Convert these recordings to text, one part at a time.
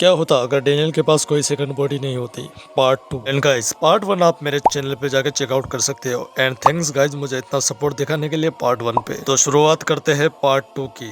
क्या होता अगर डेनियल के पास कोई सेकंड बॉडी नहीं होती। पार्ट 2 एंड गाइस पार्ट 1 आप मेरे चैनल पे जाके चेकआउट कर सकते हो। एंड थैंक्स गाइस मुझे इतना सपोर्ट दिखाने के लिए पार्ट 1 पे। तो शुरुआत करते हैं पार्ट 2 की।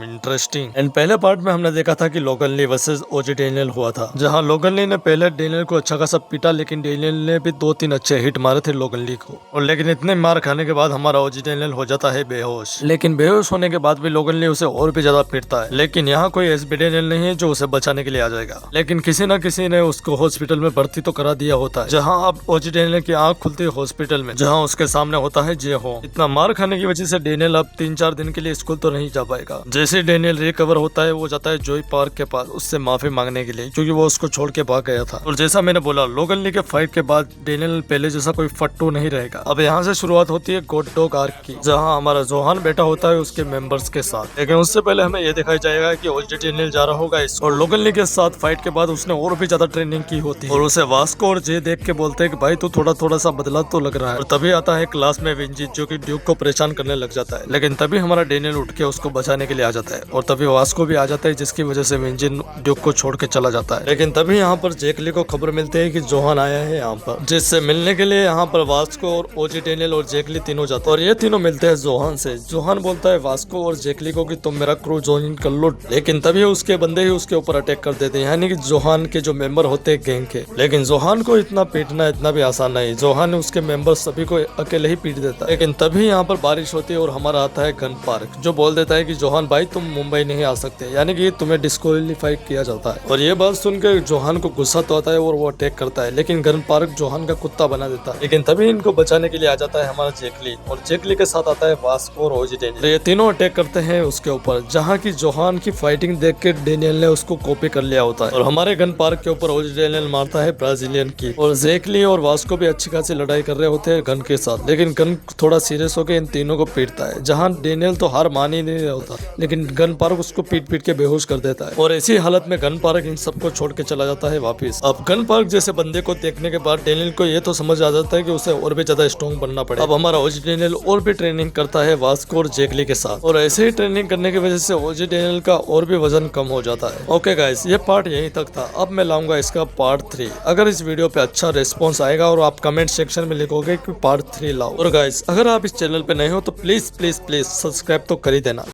इंटरेस्टिंग। एंड पहले पार्ट में हमने देखा था कि लोगन ली वर्सेस ओजी डेनियल हुआ था, जहाँ लोगन ली ने पहले डेनियल को अच्छा खासा पीटा, लेकिन डेनियल ने भी 2-3 अच्छे हिट मारे थे लोगन ली को। और लेकिन इतने मार खाने के बाद हमारा ओजी डेनियल हो जाता है बेहोश। लेकिन बेहोश होने के बाद भी लोगन ली उसे और भी ज्यादा पीटता है। लेकिन यहाँ कोई एसबी डेनियल नहीं है जो उसे बचाने के लिए आ जाएगा। लेकिन किसी न किसी ने उसको हॉस्पिटल में भर्ती तो करा दिया होता है, जहाँ अब ओजी डेनियल की आंख खुलती है हॉस्पिटल में, जहाँ उसके सामने होता है जे हो। इतना मार खाने की वजह से डेनियल अब 3-4 दिन के लिए स्कूल तो नहीं जा पाएगा। जैसे डेनियल रिकवर होता है वो जाता है जोई पार्क के पास उससे माफी मांगने के लिए, क्योंकि वो उसको छोड़ के भाग गया था। और जैसा मैंने बोला लोगन ली के फाइट के बाद डेनियल पहले जैसा कोई फट्टू नहीं रहेगा। अब यहाँ से शुरुआत होती है गॉड डॉग आर्क की, जहाँ हमारा जोहान बैठा होता है उसके मेंबर्स के साथ। लेकिन उससे पहले हमें यह दिखाया जाएगा कि ओजी डेनियल जा रहा होगा और लोगन ली के साथ फाइट के बाद उसने और भी ज्यादा ट्रेनिंग की होती है। और उसे वास्को और जे देख के बोलते हैं कि भाई तू थोड़ा सा बदला तो लग रहा है। और तभी आता है क्लास में विंजी, जो कि ड्यूक को परेशान करने लग जाता है। लेकिन तभी हमारा डेनियल उठ के उसको बचाने के लिए आ जाता है। और तभी वास्को भी आ जाता है, जिसकी वजह से विंजी ड्यूक को छोड़ के चला जाता है। लेकिन तभी यहाँ पर जेकली को खबर मिलती है कि जोहान आया है यहाँ पर, जिससे मिलने के लिए यहाँ पर वास्को और ओजी डेनियल और जेकली तीनों जाते हैं। और ये तीनों मिलते हैं जोहान से। जोहान बोलता है वास्को और जेकली को कि तुम मेरा क्रू ज्वाइन कर लो। लेकिन तभी उसके बंदे ही उसके ऊपर अटैक कर देते हैं, यानी कि जोहान के जो मेंबर होते हैं गैंग के। लेकिन जोहान को इतना पीटना इतना भी आसान नहीं। जोहान उसके मेंबर सभी को अकेले ही पीट देता है। लेकिन तभी यहाँ पर बारिश होती है और हमारा आता है गन पार्क, जो बोल देता है कि जोहान भाई तुम मुंबई नहीं आ सकते, यानी कि तुम्हें डिस्क्वालीफाई किया जाता है। और ये बात सुनकर जोहान को गुस्सा तो आता है और वो अटैक करता है। लेकिन गन पार्क जोहान का कुत्ता बना देता है। लेकिन तभी इनको बचाने के लिए आ जाता है हमारा जेकली, और जेकली के साथ आता है वास्को और ओजी डेनियल। ये तीनों अटैक करते हैं उसके ऊपर, जहाँ की जोहान की फाइटिंग देख के डेनियल ने उसको कॉपी कर लिया होता है। और हमारे गन पार्क के ऊपर ओजी डेनियल मारता है ब्राजीलियन की। और जेकली और वास्को भी अच्छी खासी लड़ाई कर रहे होते हैं गन के साथ। लेकिन गन थोड़ा सीरियस होकर इन तीनों को पीटता है, जहाँ डेनियल तो हार मान ही नहीं होता। लेकिन गन पार्क उसको पीट पीट के बेहोश कर देता है। और ऐसी हालत में गन पार्क इन सबको छोड़ के चला जाता है वापिस। अब गन पार्क जैसे बंदे को देखने के बाद डेनियल को ये तो समझ आ जाता है कि उसे और भी ज्यादा स्ट्रॉन्ग बनना पड़े। अब हमारा ओजी डेनियल और भी ट्रेनिंग करता है वास्को और जेकली के साथ। और ऐसे ही ट्रेनिंग करने की वजह से ओजी डेनियल का और भी वजन कम हो जाता है। ओके गाइस, ये पार्ट यहीं तक था। अब मैं लाऊंगा इसका पार्ट 3। अगर इस वीडियो पे अच्छा रिस्पॉन्स आएगा और आप कमेंट सेक्शन में लिखोगे कि पार्ट 3 लाओ। और गाइस अगर आप इस चैनल पे नए हो तो प्लीज प्लीज प्लीज सब्सक्राइब तो कर ही देना।